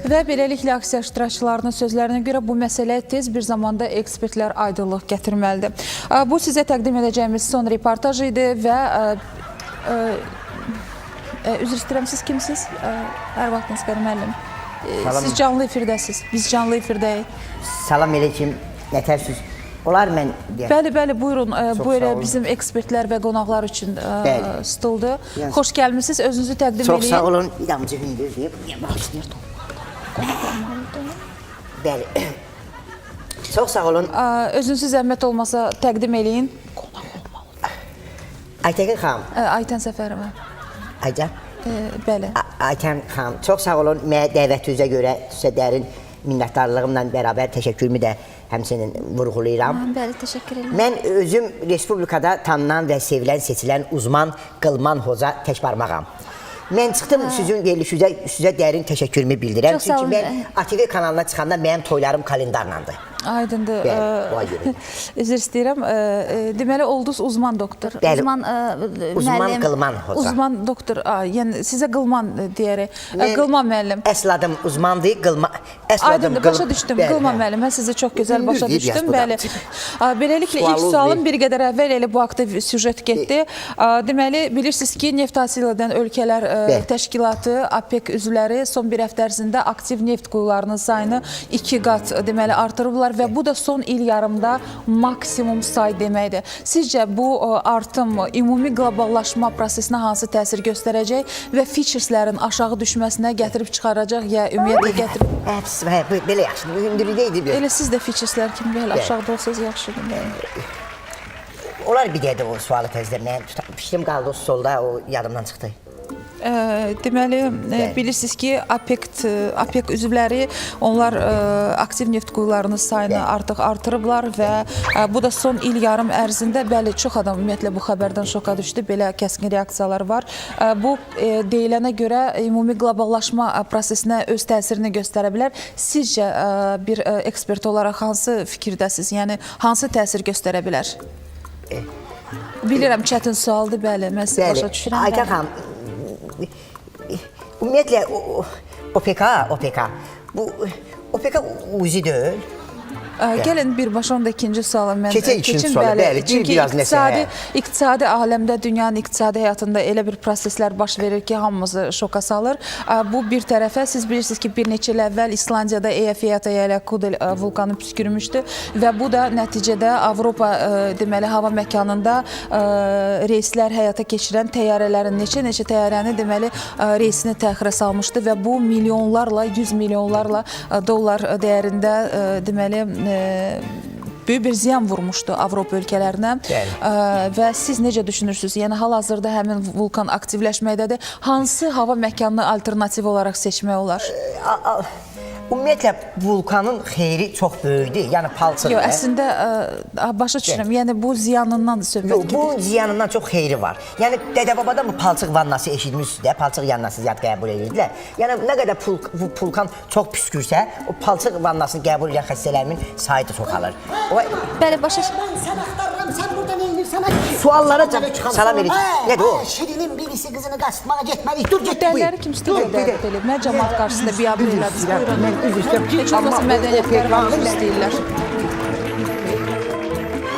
Və beləliklə aksiya iştirakçılarının sözlərinə görə bu məsələyə tez bir zamanda ekspertlər aydınlıq gətirməlidir. Bu sizə təqdim edəcəyimiz son reportaj idi və üzr istəyirəm, siz kimsiniz? Hər vaxtınız xeyir müəllim. Siz canlı efirdəsiz, biz canlı efirdəyik. Salam əleykum, nətərsiniz? Olar mən deyək. Bəli, buyurun. Bu elə bizim ekspertlər və qonaqlar üçün stoldur. Xoş gəlmişsiniz, özünüzü təqdim edin. Çox sağ olun. Bir damcı hündür deyib. Bəli. Çox sağ olun. Özünüzü zəhmət olmasa təqdim eləyin. Qonaq olmalıdır. Aytəkin xanım. Aytən Səfərova. Aycan. Bəli. Aytən xanım, çox sağ olun. Mənə dəvətinizə görə sizə dərin minnətdarlığımla bərabər təşəkkürümü də həmçinin vurğulayıram. Bəli, təşəkkür edirəm. Mən özüm Respublikada tanınan və sevilən, seçilən uzman Qılman Hoca Təkbarmağam. Mən çıxdım sizin verilişinizə dərin təşəkkürümü bildirəm. Çünki mən ATV kanalına çıxanda mənim toylarım kalendarlandı. Aydındır. Üzr istəyirəm. Deməli, oldunuz uzman doktor. Bəli, uzman Qılman Hoca. Uzman doktor, yəni sizə Qılman deyərək. Qılman müəllim. Əsl adım uzmandır, Qılman. Aydındır, başa düşdüm. Qılman müəllim, mən sizi çox gözəl başa düşdüm. Bəli. Beləliklə, ilk sualım bir qədər əvvəl elə bu haqda süjet getdi. Deməli, bilirsiniz ki, neft hasil edən ölkələr təşkilatı, APEC üzvləri son bir həftə ərzində aktiv neft quyularının sayını 2 qat deməli artırıblar və bu da son il yarımda maksimum say deməkdir. Sizcə bu artım ümumi qloballaşma prosesinə hansı təsir göstərəcək və featureslərin aşağı düşməsinə gətirib çıxaracaq ya ümumiyyətlə gətirib? Belə yaxşı, hündürlükdə idi. Elə siz də featureslər kimi belə aşağıda olsanız yaxşıdır. Olar bir deyədə o sualı təzdən, mən pişdim qaldı o solda, o yadımdan çıxdı. Deməli, bilirsiniz ki, APEC üzvləri, onlar aktiv neft quyularının sayını artıq artırıblar və bu da son il yarım ərzində, bəli, çox adam ümumiyyətlə bu xəbərdən şoka düşdü, belə kəskin reaksiyalar var. Bu, deyilənə görə ümumi qloballaşma prosesinə öz təsirini göstərə bilər. Sizcə bir ekspert olaraq hansı fikirdəsiniz, yəni hansı təsir göstərə bilər? Bilirəm, çətin sualdır, bəli, mən sizə başa düşürəm. Aytən xanım, ümumiyyətlə, OPEC, bu OPEC uzi deyil. Gəlin birbaşa onda ikinci suala mən keçin. Bəli, çünki iqtisadi aləmdə, dünyanın iqtisadi həyatında elə bir proseslər baş verir ki, hamımızı şoka salır. Bu bir tərəfə, siz bilirsiniz ki, bir neçə il əvvəl İslandiyada Eyjafjallajökull vulkanı püskürmüşdü və bu da nəticədə Avropa deməli hava məkanında reyslər həyata keçirən təyyarələrin neçə təyyarəni deməli reysini təxirə salmışdı və bu milyonlarla, 100 milyonlarla dollar dəyərində deməli böyük bir ziyan vurmuşdu Avropa ölkələrinə və siz necə düşünürsünüz? Yəni, hal-hazırda həmin vulkan aktivləşməkdədir. Hansı hava məkanını alternativ olaraq seçmək olar? Ümumiyyətlə, vulkanın xeyri çox böyükdür, yəni palçıqdır. Yox, əslində, başa düşürəm, yəni bu ziyanından söhbət gedir. Bu ziyanından çox xeyri var. Yəni, dədə-babadan bu palçıq vannası eşitmişsiniz də, palçıq yannası ziyad qəbul edirdilər. Yəni, nə qədər vulkan çox püskürsə, o palçıq vannasını qəbul edən xəstələrimin sayı da çoxalır. Bəli, başa düşürəm. Mən səni axtarıram, sən burada neyinir, sənə suallara salam edirik. Nədir o? Şirinin birisi qızını qaçırtmağa getməliyik, dur get buyur. Dəlləri kim istəyir? Mən cəmaat qarşısında biabır elədiniz. Buyurun. Heç olmasa mədəniyyət qəribə istəyirlər.